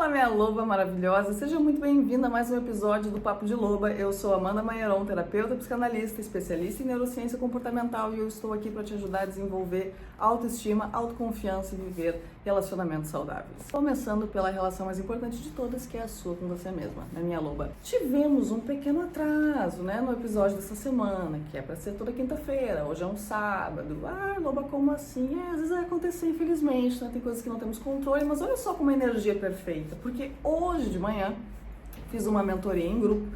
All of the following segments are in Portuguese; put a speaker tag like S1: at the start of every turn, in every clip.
S1: Fala, minha loba maravilhosa, seja muito bem-vinda a mais um episódio do Papo de Loba. Eu sou Amanda Maieron, terapeuta, psicanalista, especialista em neurociência comportamental e eu estou aqui para te ajudar a desenvolver autoestima, autoconfiança e viver relacionamentos saudáveis. Começando pela relação mais importante de todas, que é a sua com você mesma, né, minha loba? Tivemos um pequeno atraso, né, no episódio dessa semana, que é para ser toda quinta-feira, hoje é um sábado. Ah, loba, como assim? Às vezes vai acontecer, infelizmente, né? Tem coisas que não temos controle, mas olha só como a energia é perfeita, porque hoje de manhã fiz uma mentoria em grupo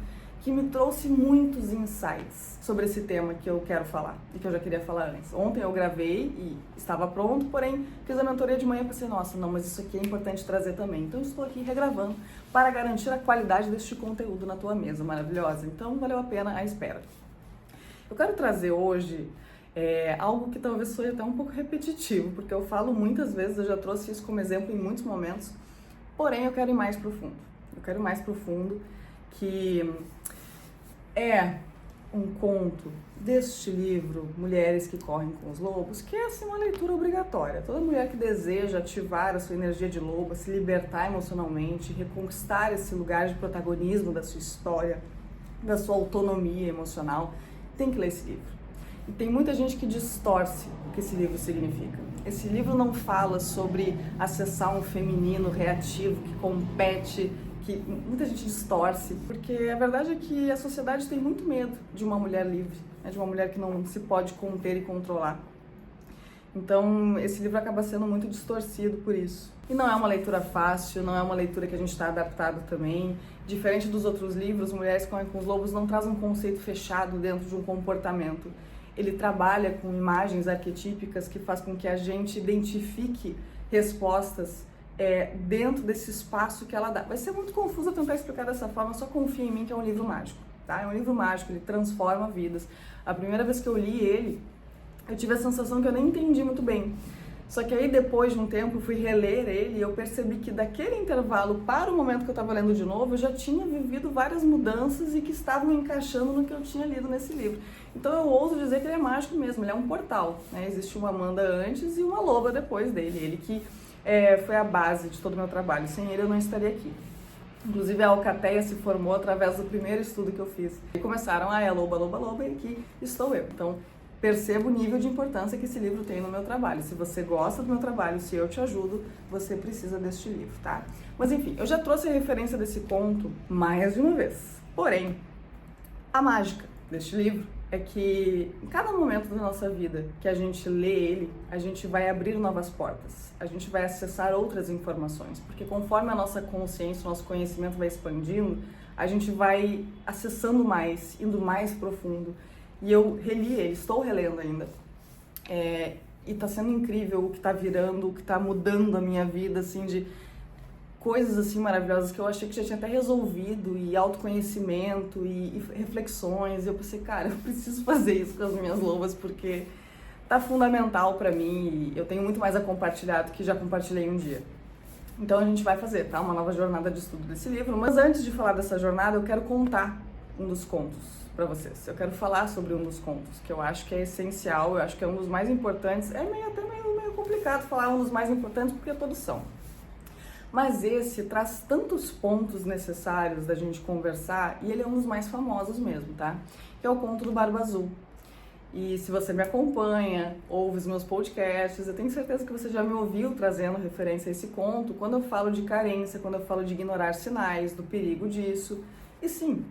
S1: que me trouxe muitos insights sobre esse tema que eu quero falar e que eu já queria falar antes. Ontem eu gravei e estava pronto, porém fiz a mentoria de manhã e pensei, nossa, não, mas isso aqui é importante trazer também. Então eu estou aqui regravando para garantir a qualidade deste conteúdo na tua mesa maravilhosa. Então valeu a pena a espera. Eu quero trazer hoje algo que talvez soe até um pouco repetitivo, porque eu falo muitas vezes, eu já trouxe isso como exemplo em muitos momentos, porém eu quero ir mais profundo. Eu quero ir mais profundo, que é um conto deste livro, Mulheres que Correm com os Lobos, que é assim uma leitura obrigatória. Toda mulher que deseja ativar a sua energia de loba, se libertar emocionalmente, reconquistar esse lugar de protagonismo da sua história, da sua autonomia emocional, tem que ler esse livro. E tem muita gente que distorce o que esse livro significa. Esse livro não fala sobre acessar um feminino reativo que compete, que muita gente distorce, porque a verdade é que a sociedade tem muito medo de uma mulher livre, né? De uma mulher que não se pode conter e controlar. Então, esse livro acaba sendo muito distorcido por isso. E não é uma leitura fácil, não é uma leitura que a gente está adaptado também. Diferente dos outros livros, Mulheres que Correm com os Lobos não traz um conceito fechado dentro de um comportamento. Ele trabalha com imagens arquetípicas que faz com que a gente identifique respostas dentro desse espaço que ela dá. Vai ser muito confuso eu tentar explicar dessa forma, só confia em mim que é um livro mágico, tá? É um livro mágico, ele transforma vidas. A primeira vez que eu li ele, eu tive a sensação que eu nem entendi muito bem. Só que aí depois de um tempo eu fui reler ele e eu percebi que daquele intervalo para o momento que eu estava lendo de novo, eu já tinha vivido várias mudanças e que estavam encaixando no que eu tinha lido nesse livro. Então eu ouso dizer que ele é mágico mesmo, ele é um portal, né? Existe uma Amanda antes e uma loba depois dele, ele que foi a base de todo o meu trabalho. Sem ele eu não estaria aqui. Inclusive a Alcateia se formou através do primeiro estudo que eu fiz. E começaram, é loba, loba, loba, e aqui estou eu. Então perceba o nível de importância que esse livro tem no meu trabalho. Se você gosta do meu trabalho, se eu te ajudo, você precisa deste livro, tá? Mas enfim, eu já trouxe a referência desse conto mais de uma vez. Porém, a mágica deste livro é que em cada momento da nossa vida que a gente lê ele, a gente vai abrir novas portas, a gente vai acessar outras informações, porque conforme a nossa consciência, o nosso conhecimento vai expandindo, a gente vai acessando mais, indo mais profundo. E eu reli ele, estou relendo ainda, e tá sendo incrível o que tá virando, o que tá mudando a minha vida, assim, de coisas assim maravilhosas que eu achei que já tinha até resolvido, e autoconhecimento, e reflexões, e eu pensei, cara, eu preciso fazer isso com as minhas lobas, porque tá fundamental pra mim, e eu tenho muito mais a compartilhar do que já compartilhei um dia. Então a gente vai fazer, tá? Uma nova jornada de estudo desse livro, mas antes de falar dessa jornada, eu quero contar um dos contos para vocês. Eu quero falar sobre um dos contos, que eu acho que é essencial, eu acho que é um dos mais importantes. É meio complicado falar um dos mais importantes, porque todos são. Mas esse traz tantos pontos necessários da gente conversar, e ele é um dos mais famosos mesmo, tá? Que é o conto do Barba Azul. E se você me acompanha, ouve os meus podcasts, eu tenho certeza que você já me ouviu trazendo referência a esse conto, quando eu falo de carência, quando eu falo de ignorar sinais, do perigo disso. E sim,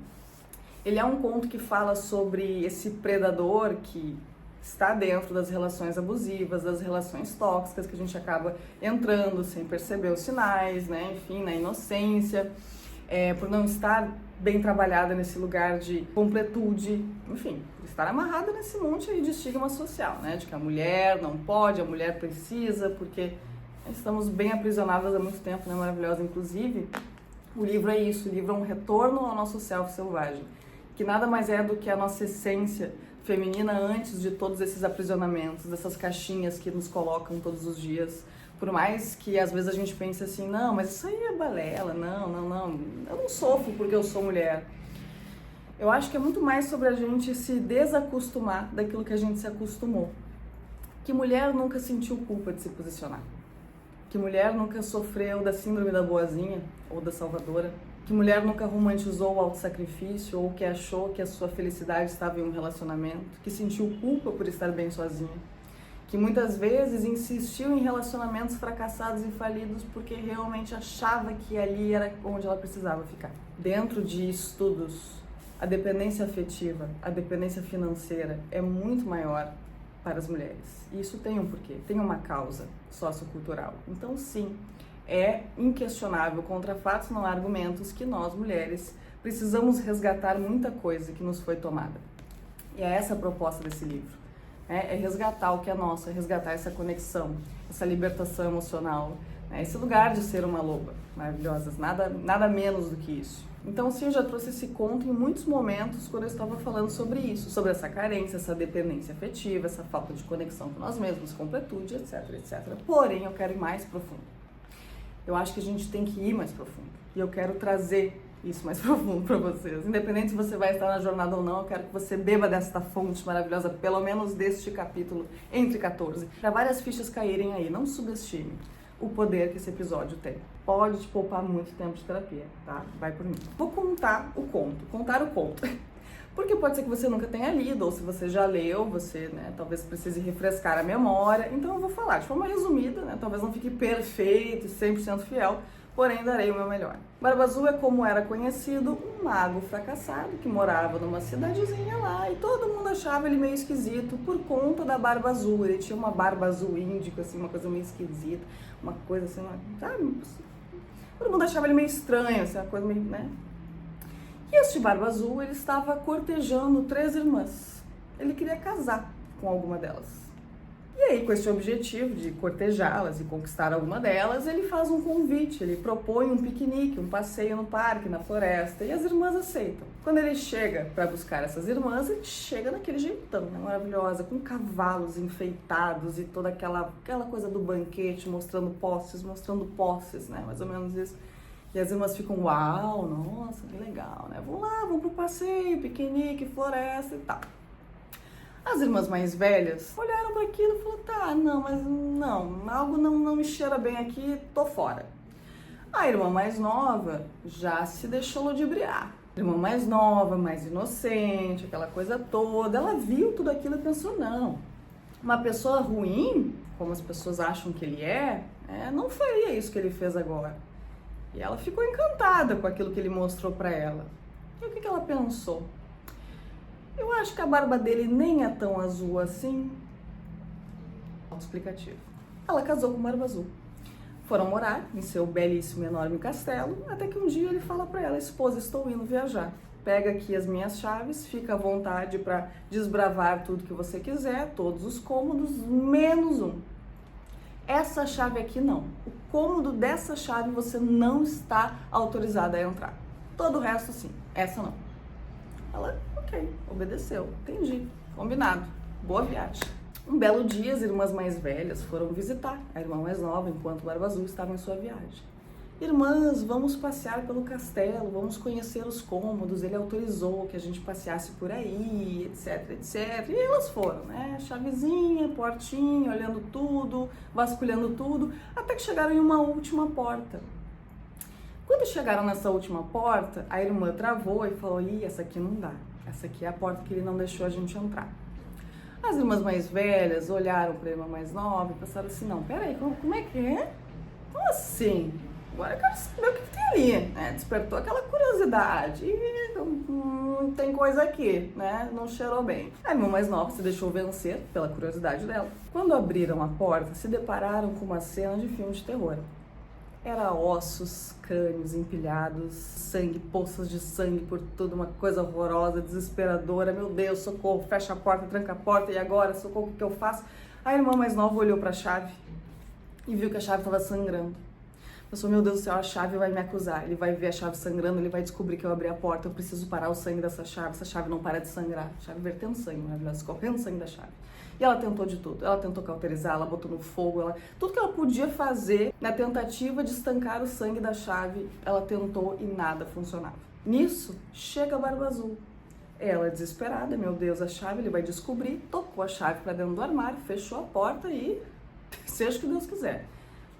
S1: ele é um conto que fala sobre esse predador que está dentro das relações abusivas, das relações tóxicas, que a gente acaba entrando sem perceber os sinais, né? Enfim, na inocência, por não estar bem trabalhada nesse lugar de completude, enfim, por estar amarrada nesse monte aí de estigma social, né? De que a mulher não pode, a mulher precisa, porque estamos bem aprisionadas há muito tempo, né? Maravilhosa, inclusive. O livro é isso, o livro é um retorno ao nosso self selvagem, que nada mais é do que a nossa essência feminina antes de todos esses aprisionamentos, dessas caixinhas que nos colocam todos os dias. Por mais que às vezes a gente pense assim, não, mas isso aí é balela, não, eu não sofro porque eu sou mulher. Eu acho que é muito mais sobre a gente se desacostumar daquilo que a gente se acostumou. Que mulher nunca sentiu culpa de se posicionar. Que mulher nunca sofreu da síndrome da boazinha ou da salvadora? Que mulher nunca romantizou o autossacrifício ou que achou que a sua felicidade estava em um relacionamento? Que sentiu culpa por estar bem sozinha? Que muitas vezes insistiu em relacionamentos fracassados e falidos porque realmente achava que ali era onde ela precisava ficar. Dentro de estudos, a dependência afetiva, a dependência financeira é muito maior para as mulheres. E isso tem um porquê, tem uma causa sociocultural. Então, sim, é inquestionável, contra fatos não há argumentos, que nós, mulheres, precisamos resgatar muita coisa que nos foi tomada. E é essa a proposta desse livro. É resgatar o que é nosso, é resgatar essa conexão, essa libertação emocional, né? Esse lugar de ser uma loba maravilhosa, nada menos do que isso. Então, sim, eu já trouxe esse conto em muitos momentos quando eu estava falando sobre isso, sobre essa carência, essa dependência afetiva, essa falta de conexão com nós mesmos, completude, etc, etc. Porém, eu quero ir mais profundo. Eu acho que a gente tem que ir mais profundo. E eu quero trazer isso mais profundo para vocês. Independente se você vai estar na jornada ou não, eu quero que você beba desta fonte maravilhosa, pelo menos deste capítulo, entre 14, para várias fichas caírem aí. Não subestime o poder que esse episódio tem. Pode te poupar muito tempo de terapia, tá? Vai por mim. Vou contar o conto. Porque pode ser que você nunca tenha lido, ou se você já leu, você, né, talvez precise refrescar a memória. Então eu vou falar de forma resumida, né? Talvez não fique perfeito e 100% fiel, porém darei o meu melhor. Barba Azul é como era conhecido um mago fracassado que morava numa cidadezinha lá e todo mundo achava ele meio esquisito por conta da barba azul. Ele tinha uma barba azul índico, assim, uma coisa meio esquisita, uma coisa assim, sabe? Todo mundo achava ele meio estranho, assim, uma coisa meio, né? E este Barba Azul, ele estava cortejando 3 irmãs. Ele queria casar com alguma delas. E aí, com esse objetivo de cortejá-las e conquistar alguma delas, ele faz um convite, ele propõe um piquenique, um passeio no parque, na floresta, e as irmãs aceitam. Quando ele chega para buscar essas irmãs, ele chega naquele jeitão, né, maravilhosa, com cavalos enfeitados e toda aquela coisa do banquete, mostrando posses, né, mais ou menos isso. E as irmãs ficam, uau, nossa, que legal, né? Vamos lá, vamos pro passeio, piquenique, floresta e tal. As irmãs mais velhas olharam para aquilo e falaram, tá, não, algo não me cheira bem aqui, tô fora. A irmã mais nova já se deixou ludibriar. A irmã mais nova, mais inocente, aquela coisa toda, ela viu tudo aquilo e pensou, não, uma pessoa ruim, como as pessoas acham que ele não faria isso que ele fez agora. E ela ficou encantada com aquilo que ele mostrou para ela. E o que ela pensou? Eu acho que a barba dele nem é tão azul assim. Explicativo. Ela casou com Barba Azul. Foram morar em seu belíssimo, enorme castelo, até que um dia ele fala para ela, esposa, estou indo viajar. Pega aqui as minhas chaves, fica à vontade para desbravar tudo que você quiser, todos os cômodos, menos um. Essa chave aqui não. O cômodo dessa chave você não está autorizada a entrar. Todo o resto sim, essa não. Ela, ok, obedeceu, entendi, combinado, boa viagem. Um belo dia as irmãs mais velhas foram visitar a irmã mais nova enquanto Barba Azul estava em sua viagem. Irmãs, vamos passear pelo castelo, vamos conhecer os cômodos, ele autorizou que a gente passeasse por aí, etc, etc. E elas foram, né? Chavezinha, portinha, olhando tudo, vasculhando tudo, até que chegaram em uma última porta. Quando chegaram nessa última porta, a irmã travou e falou, ih, essa aqui não dá, essa aqui é a porta que ele não deixou a gente entrar. As irmãs mais velhas olharam para a irmã mais nova e pensaram assim, não, peraí, como é que é? Como assim? Agora eu quero saber o que tem ali, né? Despertou aquela curiosidade. E tem coisa aqui, né? Não cheirou bem. A irmã mais nova se deixou vencer pela curiosidade dela. Quando abriram a porta, se depararam com uma cena de filme de terror. Era ossos, crânios empilhados, sangue, poças de sangue por tudo, uma coisa horrorosa, desesperadora. Meu Deus, socorro, fecha a porta, tranca a porta, e agora, socorro, o que eu faço? A irmã mais nova olhou para a chave e viu que a chave estava sangrando. Pensou, meu Deus do céu, a chave vai me acusar, ele vai ver a chave sangrando, ele vai descobrir que eu abri a porta, eu preciso parar o sangue dessa chave, essa chave não para de sangrar, a chave vertendo sangue, maravilhosa, escorrendo sangue da chave. E ela tentou de tudo, ela tentou cauterizar, ela botou no fogo, tudo que ela podia fazer na tentativa de estancar o sangue da chave, ela tentou e nada funcionava. Nisso, chega a Barba Azul. Ela desesperada, meu Deus, a chave, ele vai descobrir, tocou a chave para dentro do armário, fechou a porta e seja o que Deus quiser.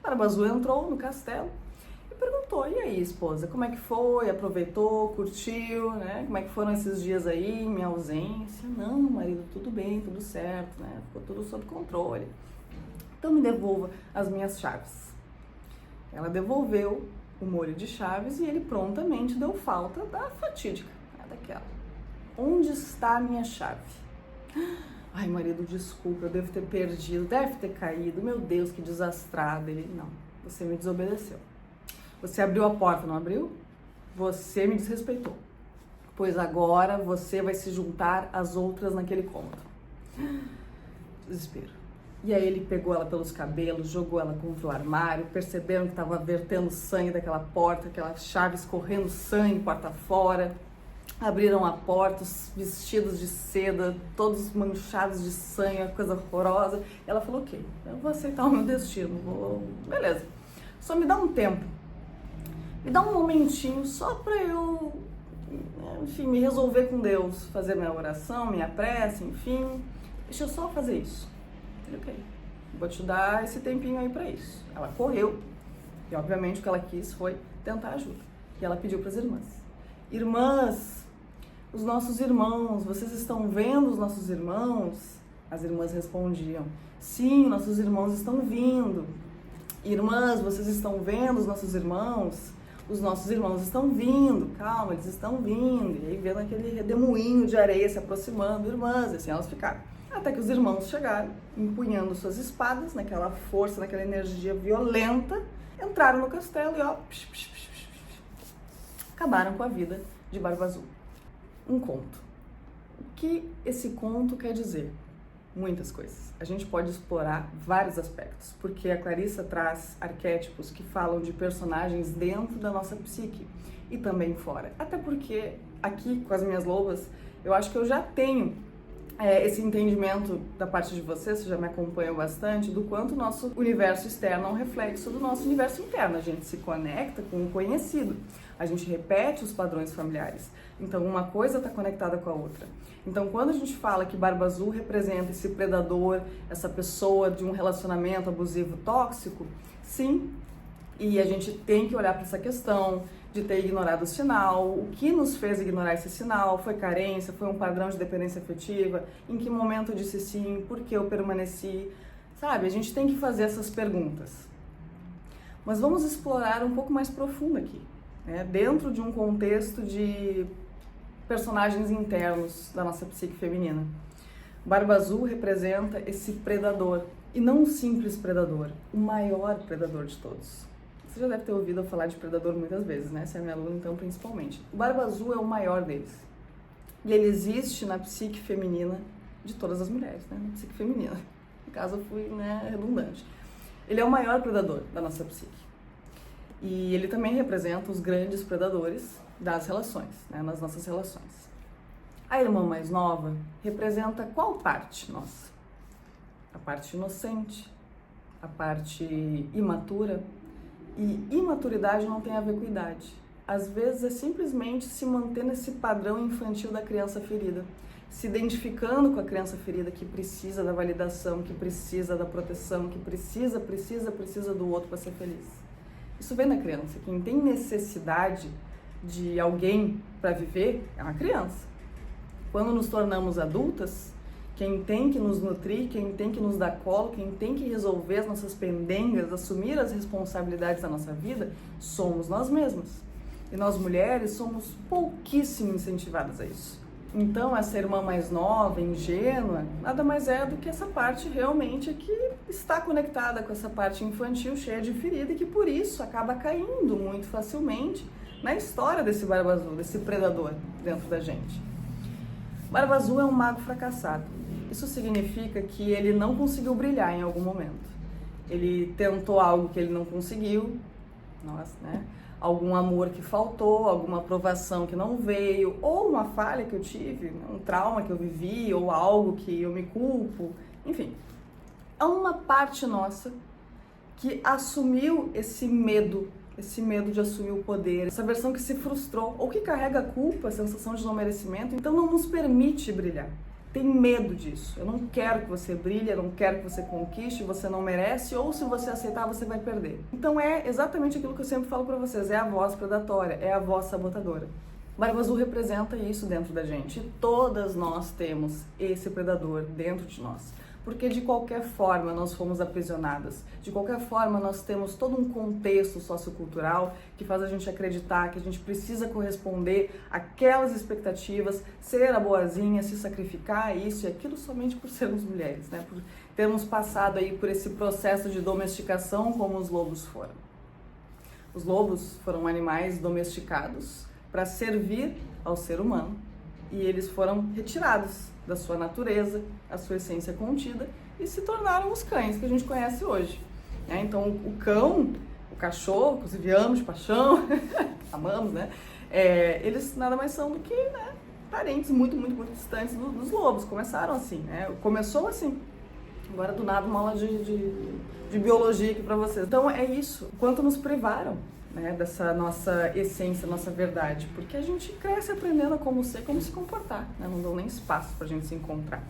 S1: Barba Azul entrou no castelo e perguntou: e aí, esposa, como é que foi? Aproveitou, curtiu, né? Como é que foram esses dias aí, minha ausência? Não, marido, tudo bem, tudo certo, né? Ficou tudo sob controle. Então me devolva as minhas chaves. Ela devolveu o molho de chaves e ele prontamente deu falta da fatídica, né, daquela. Onde está a minha chave? Ai, marido, desculpa, eu devo ter perdido, deve ter caído, meu Deus, que desastrado. Ele: não, você me desobedeceu. Você abriu a porta, não abriu? Você me desrespeitou. Pois agora você vai se juntar às outras naquele cômodo. Desespero. E aí ele pegou ela pelos cabelos, jogou ela contra o armário, perceberam que estava vertendo sangue daquela porta, aquelas chaves correndo sangue, porta fora. Abriram a porta, os vestidos de seda, todos manchados de sangue, uma coisa horrorosa. Ela falou: ok, eu vou aceitar o meu destino, beleza. Só me dá um tempo, me dá um momentinho só pra eu, enfim, me resolver com Deus, fazer minha oração, minha prece, enfim. Deixa eu só fazer isso. Eu falei: ok, vou te dar esse tempinho aí pra isso. Ela correu e obviamente o que ela quis foi tentar ajuda. E ela pediu pras irmãs: irmãs, os nossos irmãos, vocês estão vendo os nossos irmãos? As irmãs respondiam: sim, nossos irmãos estão vindo. Irmãs, vocês estão vendo os nossos irmãos? Os nossos irmãos estão vindo, calma, eles estão vindo. E aí vendo aquele redemoinho de areia se aproximando, irmãs, e assim elas ficaram. Até que os irmãos chegaram, empunhando suas espadas, naquela força, naquela energia violenta, entraram no castelo e ó, acabaram com a vida de Barba Azul. Um conto. O que esse conto quer dizer? Muitas coisas. A gente pode explorar vários aspectos, porque a Clarissa traz arquétipos que falam de personagens dentro da nossa psique e também fora. Até porque aqui com as minhas lobas, eu acho que eu já tenho esse entendimento da parte de vocês já me acompanham bastante, do quanto o nosso universo externo é um reflexo do nosso universo interno. A gente se conecta com o conhecido, a gente repete os padrões familiares. Então, uma coisa está conectada com a outra. Então, quando a gente fala que Barba Azul representa esse predador, essa pessoa de um relacionamento abusivo tóxico, sim, e a gente tem que olhar para essa questão de ter ignorado o sinal. O que nos fez ignorar esse sinal? Foi carência? Foi um padrão de dependência afetiva? Em que momento eu disse sim? Por que eu permaneci? Sabe, a gente tem que fazer essas perguntas. Mas vamos explorar um pouco mais profundo aqui, né? Dentro de um contexto de personagens internos da nossa psique feminina. Barba Azul representa esse predador, e não um simples predador, o maior predador de todos. Você já deve ter ouvido eu falar de predador muitas vezes, né? Se é minha aluna, então, principalmente. O Barba Azul é o maior deles. E ele existe na psique feminina de todas as mulheres, né? Na psique feminina. No caso, eu fui, redundante. Ele é o maior predador da nossa psique. E ele também representa os grandes predadores das relações, né? Nas nossas relações. A irmã mais nova representa qual parte nossa? A parte inocente, a parte imatura. E imaturidade não tem a ver com idade. Às vezes é simplesmente se manter nesse padrão infantil da criança ferida, se identificando com a criança ferida que precisa da validação, que precisa da proteção, que precisa do outro para ser feliz. Isso vem da criança. Quem tem necessidade de alguém para viver é uma criança. Quando nos tornamos adultas, quem tem que nos nutrir, quem tem que nos dar colo, quem tem que resolver as nossas pendengas, assumir as responsabilidades da nossa vida, somos nós mesmas. E nós mulheres somos pouquíssimo incentivadas a isso. Então essa irmã mais nova, ingênua, nada mais é do que essa parte realmente que está conectada com essa parte infantil cheia de ferida e que por isso acaba caindo muito facilmente na história desse Barba Azul, desse predador dentro da gente. Barba Azul é um mago fracassado. Isso significa que ele não conseguiu brilhar em algum momento. Ele tentou algo que ele não conseguiu, algum amor que faltou, alguma aprovação que não veio, ou uma falha que eu tive, um trauma que eu vivi, ou algo que eu me culpo, enfim. É uma parte nossa que assumiu esse medo de assumir o poder, essa versão que se frustrou, ou que carrega a culpa, a sensação de não merecimento, então não nos permite brilhar. tem medo disso. Eu não quero que você brilhe, eu não quero que você conquiste, você não merece, ou se você aceitar, você vai perder. Então é exatamente aquilo que eu sempre falo pra vocês, é a voz predatória, é a voz sabotadora. Barba Azul representa isso dentro da gente. E todas nós temos esse predador dentro de nós. Porque de qualquer forma nós fomos aprisionadas. De qualquer forma nós temos todo um contexto sociocultural que faz a gente acreditar que a gente precisa corresponder àquelas expectativas, ser a boazinha, se sacrificar, isso e aquilo somente por sermos mulheres, né? Por termos passado aí por esse processo de domesticação como os lobos foram. Os lobos foram animais domesticados para servir ao ser humano e eles foram retirados da sua natureza, a sua essência contida e se tornaram os cães que a gente conhece hoje. Então o cão, o cachorro, inclusive amamos de paixão, amamos, né? Eles nada mais são do que, né, parentes muito distantes dos lobos. Começaram assim, né? Começou assim. Agora do nada uma aula de biologia aqui para vocês. Então é isso, quanto nos privaram, né, dessa nossa essência, nossa verdade, porque a gente cresce aprendendo a como ser, como se comportar, né? Não dão nem espaço pra gente se encontrar.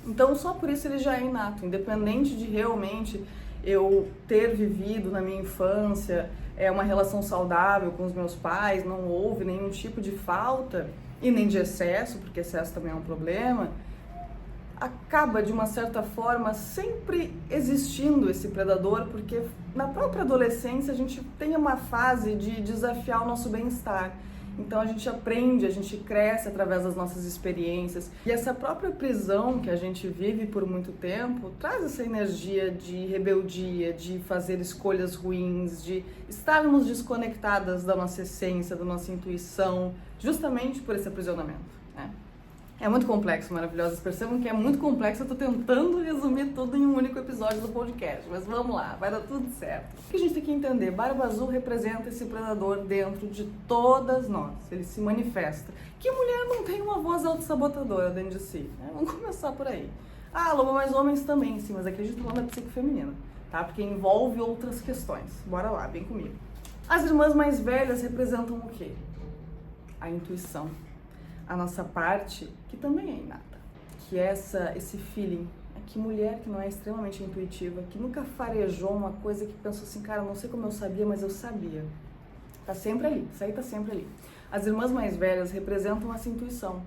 S1: Então só por isso ele já é inato, independente de realmente eu ter vivido na minha infância uma relação saudável com os meus pais, não houve nenhum tipo de falta e nem de excesso, porque excesso também é um problema, acaba de uma certa forma sempre existindo esse predador, porque na própria adolescência a gente tem uma fase de desafiar o nosso bem-estar. Então a gente aprende, a gente cresce através das nossas experiências e essa própria prisão que a gente vive por muito tempo traz essa energia de rebeldia, de fazer escolhas ruins, de estarmos desconectadas da nossa essência, da nossa intuição, justamente por esse aprisionamento, né? É muito complexo, maravilhosas. Percebam que é muito complexo. Eu tô tentando resumir tudo em um único episódio do podcast, mas vamos lá, vai dar tudo certo. O que a gente tem que entender? Barba Azul representa esse predador dentro de todas nós. Ele se manifesta. Que mulher não tem uma voz autossabotadora dentro de si? Vamos começar por aí. Ah, lobo, mas homens também, sim, mas aqui a gente tá falando da psique feminina, tá? Porque envolve outras questões. Bora lá, vem comigo. As irmãs mais velhas representam o quê? A intuição. A nossa parte, que também é inata, que é esse feeling, que mulher que não é extremamente intuitiva, que nunca farejou uma coisa que pensou assim, cara, não sei como eu sabia, mas eu sabia. Tá sempre ali, isso aí tá sempre ali. As irmãs mais velhas representam essa intuição.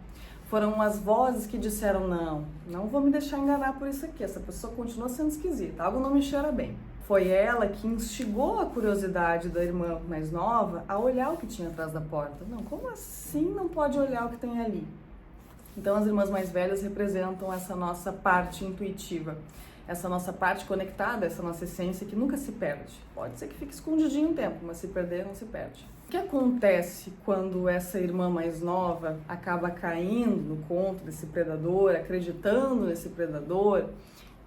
S1: Foram as vozes que disseram, não vou me deixar enganar por isso aqui, essa pessoa continua sendo esquisita, algo não me cheira bem. Foi ela que instigou a curiosidade da irmã mais nova a olhar o que tinha atrás da porta. Não, como assim não pode olhar o que tem ali? Então as irmãs mais velhas representam essa nossa parte intuitiva, essa nossa parte conectada, essa nossa essência que nunca se perde. Pode ser que fique escondidinho um tempo, mas se perder, não se perde. O que acontece quando essa irmã mais nova acaba caindo no conto desse predador, acreditando nesse predador,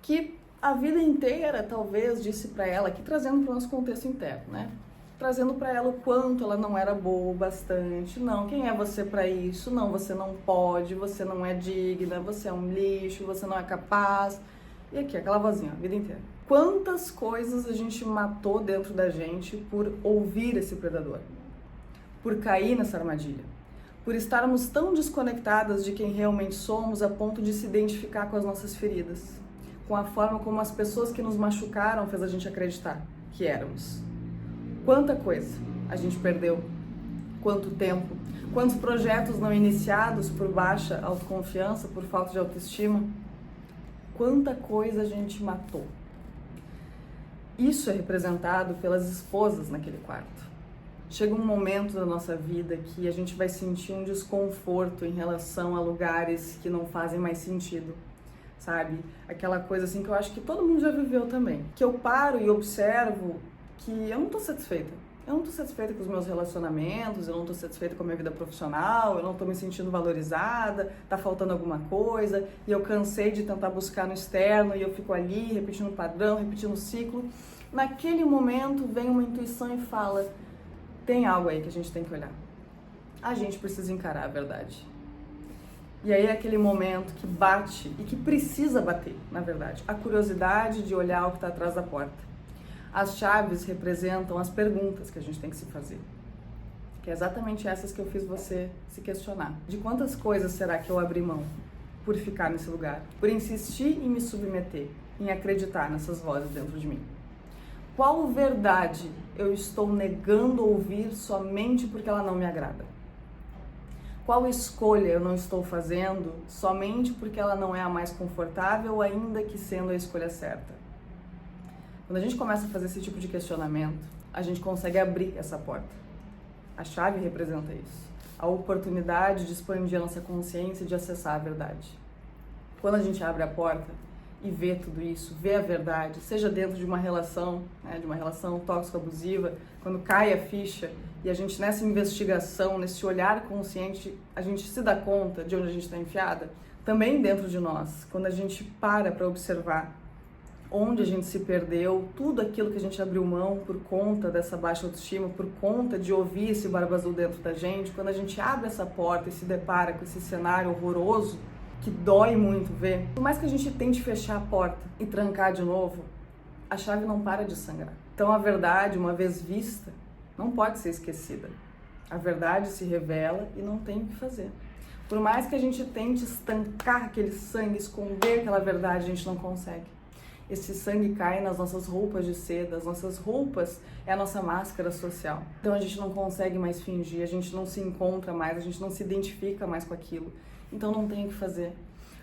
S1: que a vida inteira, talvez, disse para ela, aqui trazendo para o nosso contexto interno, né? Trazendo para ela o quanto ela não era boa o bastante. Não, quem é você para isso? Não, você não pode, você não é digna, você é um lixo, você não é capaz. E aqui, aquela vozinha, a vida inteira. Quantas coisas a gente matou dentro da gente por ouvir esse predador? Por cair nessa armadilha? Por estarmos tão desconectadas de quem realmente somos a ponto de se identificar com as nossas feridas? Com a forma como as pessoas que nos machucaram fez a gente acreditar que éramos. Quanta coisa a gente perdeu, quanto tempo, quantos projetos não iniciados por baixa autoconfiança, por falta de autoestima, quanta coisa a gente matou. Isso é representado pelas esposas naquele quarto. Chega um momento da nossa vida que a gente vai sentir um desconforto em relação a lugares que não fazem mais sentido. Sabe? Aquela coisa assim que eu acho que todo mundo já viveu também. Que eu paro e observo que eu não tô satisfeita. Eu não tô satisfeita com os meus relacionamentos, eu não tô satisfeita com a minha vida profissional, eu não tô me sentindo valorizada, tá faltando alguma coisa, e eu cansei de tentar buscar no externo e eu fico ali repetindo o padrão, repetindo o ciclo. Naquele momento vem uma intuição e fala, tem algo aí que a gente tem que olhar. A gente precisa encarar a verdade. E aí é aquele momento que bate e que precisa bater, na verdade. A curiosidade de olhar o que está atrás da porta. As chaves representam as perguntas que a gente tem que se fazer. Que é exatamente essas que eu fiz você se questionar. De quantas coisas será que eu abri mão? por ficar nesse lugar, por insistir em me submeter, em acreditar nessas vozes dentro de mim? Qual verdade eu estou negando ouvir somente porque ela não me agrada? Qual escolha eu não estou fazendo somente porque ela não é a mais confortável, ainda que sendo a escolha certa? Quando a gente começa a fazer esse tipo de questionamento, a gente consegue abrir essa porta. A chave representa isso. A oportunidade de expandir a nossa consciência e de acessar a verdade. Quando a gente abre a porta e vê tudo isso, vê a verdade, seja dentro de uma relação, de uma relação tóxico-abusiva, quando cai a ficha e a gente nessa investigação, nesse olhar consciente, a gente se dá conta de onde a gente está enfiada, também dentro de nós, quando a gente para observar onde a gente se perdeu, tudo aquilo que a gente abriu mão por conta dessa baixa autoestima, por conta de ouvir esse barba azul dentro da gente, quando a gente abre essa porta e se depara com esse cenário horroroso, que dói muito ver, por mais que a gente tente fechar a porta e trancar de novo, a chave não para de sangrar. Então a verdade, uma vez vista, não pode ser esquecida. A verdade se revela e não tem o que fazer. Por mais que a gente tente estancar aquele sangue, esconder aquela verdade, a gente não consegue. Esse sangue cai nas nossas roupas de seda, as nossas roupas é a nossa máscara social. Então a gente não consegue mais fingir, a gente não se encontra mais, a gente não se identifica mais com aquilo. Então não tem o que fazer,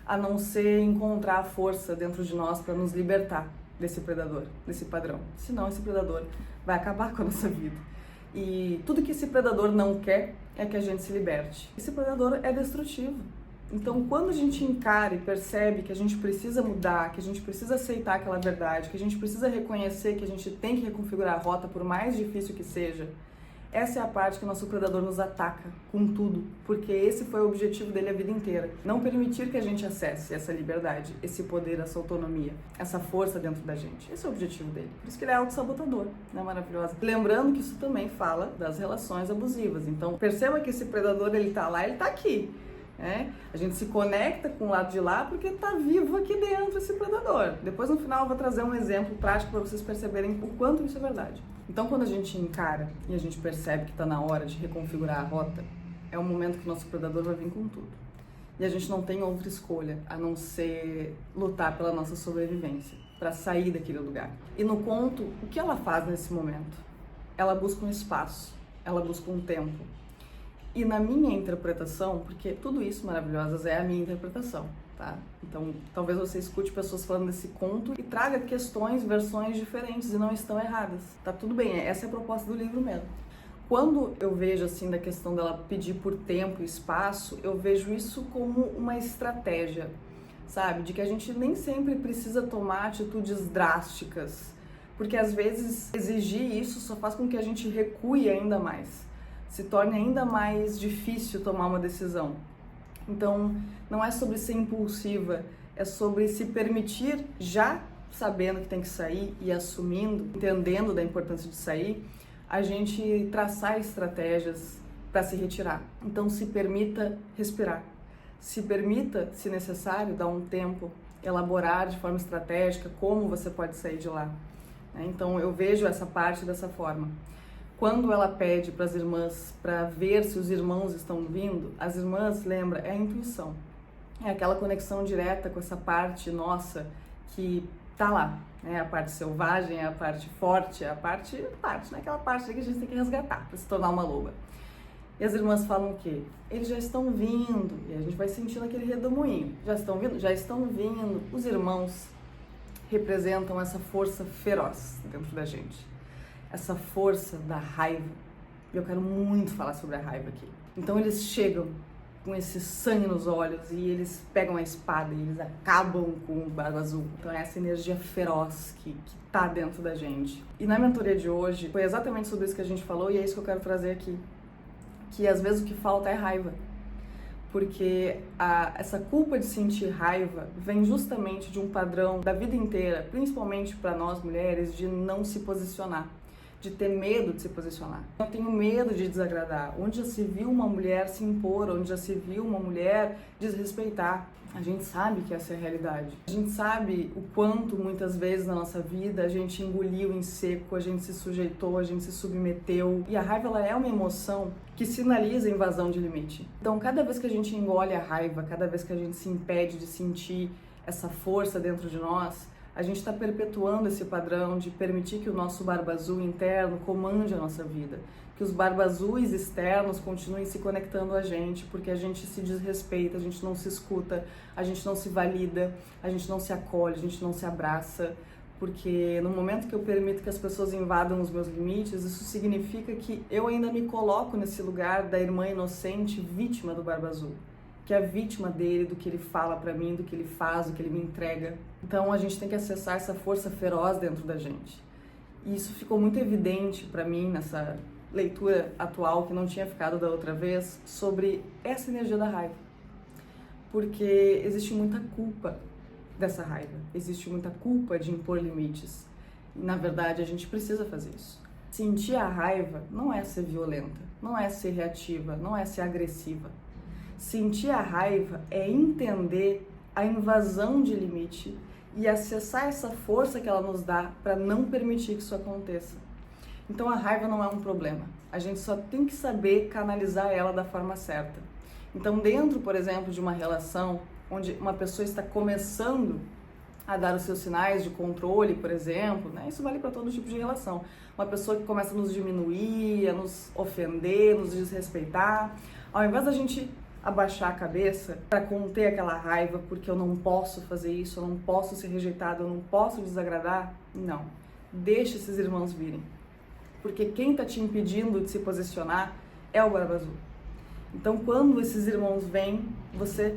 S1: a não ser encontrar a força dentro de nós para nos libertar desse predador, desse padrão. Senão esse predador vai acabar com a nossa vida. E tudo que esse predador não quer é que a gente se liberte. Esse predador é destrutivo. Então, quando a gente encara e percebe que a gente precisa mudar, que a gente precisa aceitar aquela verdade, que a gente precisa reconhecer que a gente tem que reconfigurar a rota, por mais difícil que seja, essa é a parte que o nosso predador nos ataca com tudo, porque esse foi o objetivo dele a vida inteira. Não permitir que a gente acesse essa liberdade, esse poder, essa autonomia, essa força dentro da gente. Esse é o objetivo dele. Por isso que ele é autossabotador, né? Maravilhosa. Lembrando que isso também fala das relações abusivas. Então, perceba que esse predador, ele tá lá, ele tá aqui. A gente se conecta com o lado de lá porque está vivo aqui dentro esse predador. Depois no final eu vou trazer um exemplo prático para vocês perceberem o quanto isso é verdade. Então quando a gente encara e a gente percebe que está na hora de reconfigurar a rota, é o momento que o nosso predador vai vir com tudo. E a gente não tem outra escolha a não ser lutar pela nossa sobrevivência, para sair daquele lugar. E no conto, o que ela faz nesse momento? Ela busca um espaço, ela busca um tempo. E na minha interpretação, porque tudo isso, Maravilhosas, é a minha interpretação, tá? Então, talvez você escute pessoas falando desse conto e traga questões, versões diferentes e não estão erradas. Tá tudo bem, essa é a proposta do livro mesmo. Quando eu vejo, assim, da questão dela pedir por tempo e espaço, eu vejo isso como uma estratégia, sabe? De que a gente nem sempre precisa tomar atitudes drásticas, porque às vezes exigir isso só faz com que a gente recue ainda mais. Se torne ainda mais difícil tomar uma decisão. Então, não é sobre ser impulsiva, é sobre se permitir, já sabendo que tem que sair e assumindo, entendendo da importância de sair, a gente traçar estratégias para se retirar. Então, se permita respirar. Se permita, se necessário, dar um tempo, elaborar de forma estratégica como você pode sair de lá. Então, eu vejo essa parte dessa forma. Quando ela pede para as irmãs para ver se os irmãos estão vindo, as irmãs, lembra, é a intuição. É aquela conexão direta com essa parte nossa que tá lá. É a parte selvagem, é a parte forte, é a parte, né? Aquela parte que a gente tem que resgatar para se tornar uma loba. E as irmãs falam o quê? Eles já estão vindo. E a gente vai sentindo aquele redemoinho. Já estão vindo? Já estão vindo. Os irmãos representam essa força feroz dentro da gente. Essa força da raiva. E eu quero muito falar sobre a raiva aqui. Então eles chegam com esse sangue nos olhos e eles pegam a espada e eles acabam com o Barba Azul. Então é essa energia feroz que tá dentro da gente. E na mentoria de hoje foi exatamente sobre isso que a gente falou e é isso que eu quero trazer aqui. Que às vezes o que falta é raiva. Porque essa culpa de sentir raiva vem justamente de um padrão da vida inteira, principalmente para nós mulheres, de não se posicionar. de ter medo de se posicionar. Eu tenho medo de desagradar. Onde já se viu uma mulher se impor, onde já se viu uma mulher desrespeitar. A gente sabe que essa é a realidade. A gente sabe o quanto muitas vezes na nossa vida a gente engoliu em seco, a gente se sujeitou, a gente se submeteu. E a raiva, ela é uma emoção que sinaliza a invasão de limite. Então, cada vez que a gente engole a raiva, cada vez que a gente se impede de sentir essa força dentro de nós, a gente está perpetuando esse padrão de permitir que o nosso barba azul interno comande a nossa vida. Que os barbas azuis externos continuem se conectando a gente, porque a gente se desrespeita, a gente não se escuta, a gente não se valida, a gente não se acolhe, a gente não se abraça. Porque no momento que eu permito que as pessoas invadam os meus limites, isso significa que eu ainda me coloco nesse lugar da irmã inocente, vítima do barba azul. Que é vítima dele, do que ele fala pra mim, do que ele faz, do que ele me entrega. Então a gente tem que acessar essa força feroz dentro da gente. E isso ficou muito evidente pra mim nessa leitura atual, que não tinha ficado da outra vez, sobre essa energia da raiva. Porque existe muita culpa dessa raiva, existe muita culpa de impor limites. E, na verdade, a gente precisa fazer isso. Sentir a raiva não é ser violenta, não é ser reativa, não é ser agressiva. Sentir a raiva é entender a invasão de limite e acessar essa força que ela nos dá para não permitir que isso aconteça. Então a raiva não é um problema, a gente só tem que saber canalizar ela da forma certa. Então dentro, por exemplo, de uma relação onde uma pessoa está começando a dar os seus sinais de controle, por exemplo, né? Isso vale para todo tipo de relação. Uma pessoa que começa a nos diminuir, a nos ofender, nos desrespeitar, ao invés da gente abaixar a cabeça para conter aquela raiva, porque eu não posso fazer isso, eu não posso ser rejeitado, eu não posso desagradar, não. Deixa esses irmãos virem. Porque quem está te impedindo de se posicionar é o barba azul. Então, quando esses irmãos vêm, você...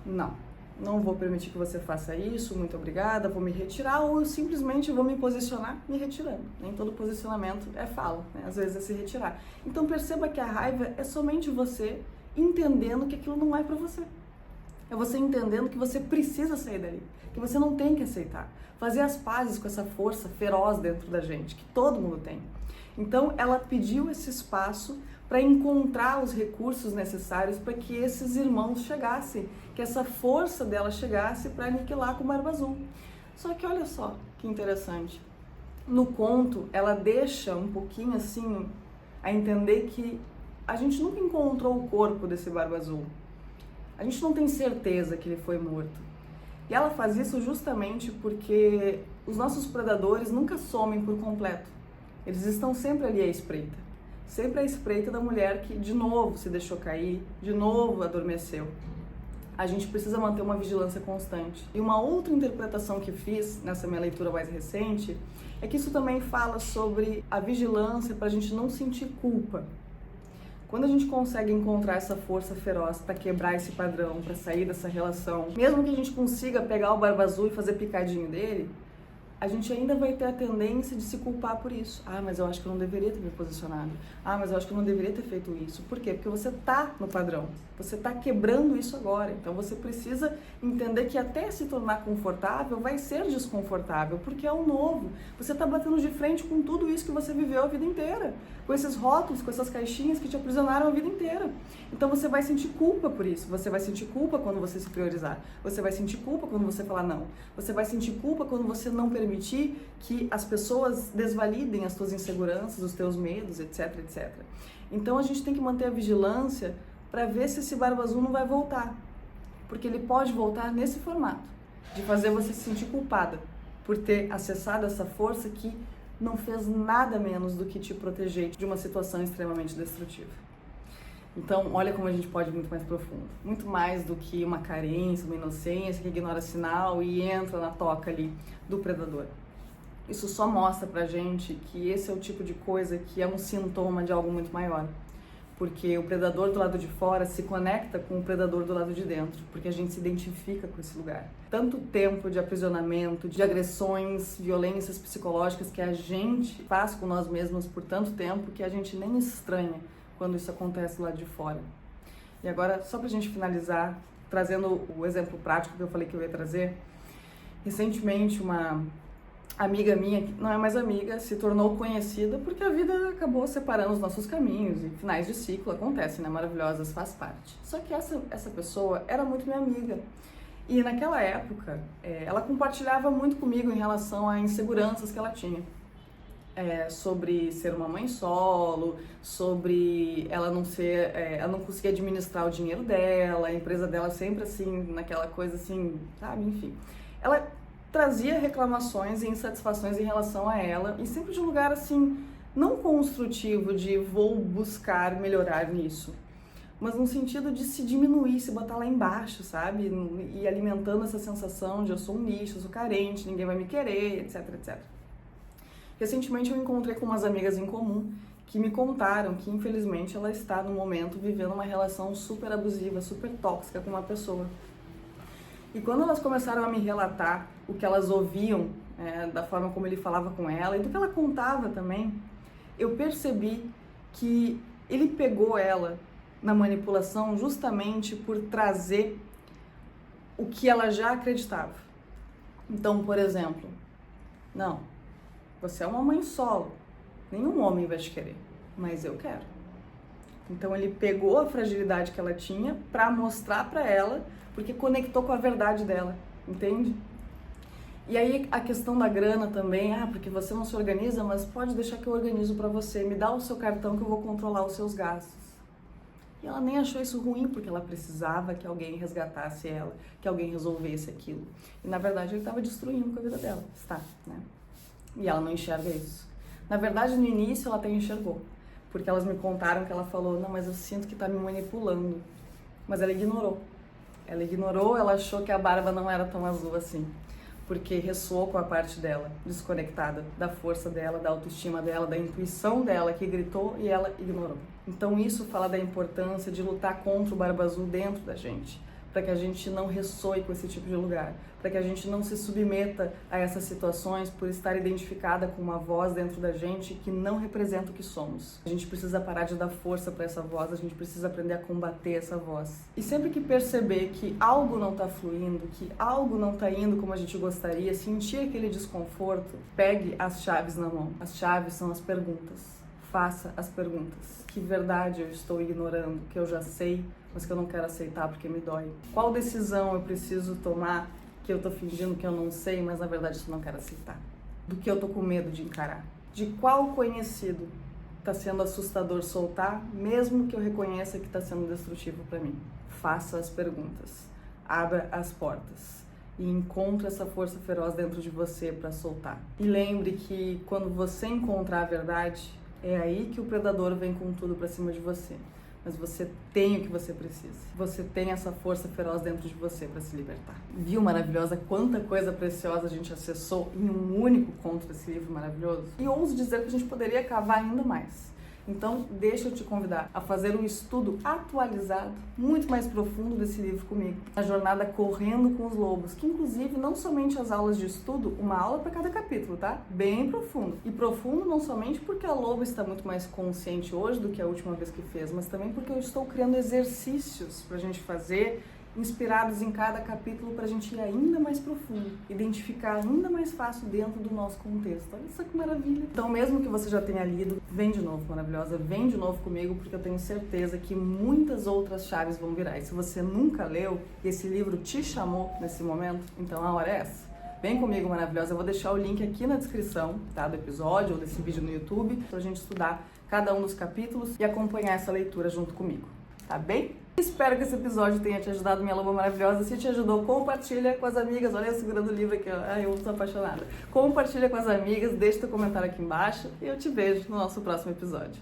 S1: Não vou permitir que você faça isso, muito obrigada, vou me retirar, ou eu simplesmente vou me posicionar me retirando. Nem todo posicionamento é fala, né? Às vezes é se retirar. Então perceba que a raiva é somente você entendendo que aquilo não é pra você. É você entendendo que você precisa sair dali, que você não tem que aceitar. Fazer as pazes com essa força feroz dentro da gente, que todo mundo tem. Então ela pediu esse espaço para encontrar os recursos necessários para que esses irmãos chegassem, que essa força dela chegasse para aniquilar com o barba azul. Só que olha só que interessante, no conto ela deixa um pouquinho assim a entender que a gente nunca encontrou o corpo desse barba azul, a gente não tem certeza que ele foi morto. E ela faz isso justamente porque os nossos predadores nunca somem por completo, eles estão sempre ali à espreita. Sempre à espreita da mulher que de novo se deixou cair, de novo adormeceu. A gente precisa manter uma vigilância constante. E uma outra interpretação que fiz nessa minha leitura mais recente é que isso também fala sobre a vigilância para a gente não sentir culpa. Quando a gente consegue encontrar essa força feroz para quebrar esse padrão, para sair dessa relação, mesmo que a gente consiga pegar o barba azul e fazer picadinho dele, a gente ainda vai ter a tendência de se culpar por isso. Ah, mas eu acho que eu não deveria ter me posicionado. Ah, mas eu acho que eu não deveria ter feito isso. Por quê? Porque você tá no padrão. Você tá quebrando isso agora. Então você precisa entender que até se tornar confortável vai ser desconfortável, porque é o novo. Você tá batendo de frente com tudo isso que você viveu a vida inteira. Com esses rótulos, com essas caixinhas que te aprisionaram a vida inteira. Então você vai sentir culpa por isso. Você vai sentir culpa quando você se priorizar. Você vai sentir culpa quando você falar não. Você vai sentir culpa quando você não permitir que as pessoas desvalidem as tuas inseguranças, os teus medos, etc, etc. Então a gente tem que manter a vigilância para ver se esse barba azul não vai voltar. Porque ele pode voltar nesse formato, de fazer você se sentir culpada por ter acessado essa força que não fez nada menos do que te proteger de uma situação extremamente destrutiva. Então, olha como a gente pode ir muito mais profundo. Muito mais do que uma carência, uma inocência que ignora sinal e entra na toca ali do predador. Isso só mostra pra gente que esse é o tipo de coisa que é um sintoma de algo muito maior. Porque o predador do lado de fora se conecta com o predador do lado de dentro, porque a gente se identifica com esse lugar. Tanto tempo de aprisionamento, de agressões, violências psicológicas que a gente faz com nós mesmos por tanto tempo que a gente nem estranha quando isso acontece do lado de fora. E agora, só pra gente finalizar, trazendo o exemplo prático que eu falei que eu ia trazer, recentemente uma amiga minha, que não é mais amiga, se tornou conhecida porque a vida acabou separando os nossos caminhos e finais de ciclo acontecem, né? Maravilhosas, faz parte. Só que essa pessoa era muito minha amiga. E naquela época, ela compartilhava muito comigo em relação a inseguranças que ela tinha. Sobre ser uma mãe solo, sobre ela não conseguir administrar o dinheiro dela, a empresa dela sempre assim, naquela coisa assim, sabe, enfim. Ela trazia reclamações e insatisfações em relação a ela, e sempre de um lugar assim, não construtivo de vou buscar melhorar nisso, mas no sentido de se diminuir, se botar lá embaixo, sabe? E alimentando essa sensação de eu sou um lixo, eu sou carente, ninguém vai me querer, etc, etc. Recentemente eu encontrei com umas amigas em comum que me contaram que infelizmente ela está no momento vivendo uma relação super abusiva, super tóxica com uma pessoa. E quando elas começaram a me relatar o que elas ouviam, da forma como ele falava com ela e do que ela contava também, eu percebi que ele pegou ela na manipulação justamente por trazer o que ela já acreditava. Então, por exemplo, não, você é uma mãe solo, nenhum homem vai te querer, mas eu quero. Então ele pegou a fragilidade que ela tinha para mostrar para ela, porque conectou com a verdade dela, entende? E aí a questão da grana também, porque você não se organiza, mas pode deixar que eu organizo para você, me dá o seu cartão que eu vou controlar os seus gastos. E ela nem achou isso ruim, porque ela precisava que alguém resgatasse ela, que alguém resolvesse aquilo. E na verdade ele estava destruindo com a vida dela, né? E ela não enxerga isso. Na verdade, no início ela até enxergou, porque elas me contaram que ela falou, não, mas eu sinto que tá me manipulando. Mas ela ignorou. Ela achou que a barba não era tão azul assim, porque ressoou com a parte dela, desconectada da força dela, da autoestima dela, da intuição dela, que gritou e ela ignorou. Então isso fala da importância de lutar contra o barba azul dentro da gente, para que a gente não ressoe com esse tipo de lugar, para que a gente não se submeta a essas situações por estar identificada com uma voz dentro da gente que não representa o que somos. A gente precisa parar de dar força para essa voz, a gente precisa aprender a combater essa voz. E sempre que perceber que algo não está fluindo, que algo não está indo como a gente gostaria, sentir aquele desconforto, pegue as chaves na mão. As chaves são as perguntas. Faça as perguntas. Que verdade eu estou ignorando, que eu já sei, mas que eu não quero aceitar porque me dói? Qual decisão eu preciso tomar que eu tô fingindo que eu não sei, mas na verdade eu não quero aceitar? Do que eu tô com medo de encarar? De qual conhecido tá sendo assustador soltar, mesmo que eu reconheça que tá sendo destrutivo para mim? Faça as perguntas. Abra as portas. E encontre essa força feroz dentro de você para soltar. E lembre que quando você encontrar a verdade, é aí que o predador vem com tudo para cima de você. Mas você tem o que você precisa. Você tem essa força feroz dentro de você para se libertar. Viu, maravilhosa? Quanta coisa preciosa a gente acessou em um único conto desse livro maravilhoso? E ouso dizer que a gente poderia cavar ainda mais. Então, deixa eu te convidar a fazer um estudo atualizado, muito mais profundo desse livro comigo. A jornada Correndo com os Lobos, que inclusive não somente as aulas de estudo, uma aula para cada capítulo, tá? Bem profundo. E profundo não somente porque a Loba está muito mais consciente hoje do que a última vez que fez, mas também porque eu estou criando exercícios pra gente fazer, inspirados em cada capítulo para a gente ir ainda mais profundo, identificar ainda mais fácil dentro do nosso contexto. Olha só que maravilha! Então, mesmo que você já tenha lido, vem de novo, maravilhosa, vem de novo comigo, porque eu tenho certeza que muitas outras chaves vão virar. E se você nunca leu e esse livro te chamou nesse momento, então a hora é essa. Vem comigo, maravilhosa, eu vou deixar o link aqui na descrição, tá, do episódio ou desse vídeo no YouTube, pra gente estudar cada um dos capítulos e acompanhar essa leitura junto comigo, tá bem? Espero que esse episódio tenha te ajudado, minha loba maravilhosa. Se te ajudou, compartilha com as amigas. Olha eu segurando o livro aqui, ó. Ai, eu sou apaixonada. Compartilha com as amigas, deixa teu comentário aqui embaixo e eu te vejo no nosso próximo episódio.